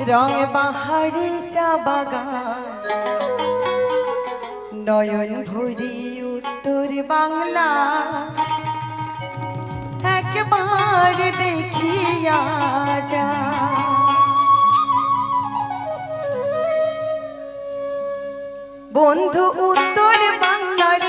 রং বাহারি চা বাগান নয়ন ভরি উত্তর বাংলা একবার দেখিয়া যা। বন্ধু উত্তর বাংলার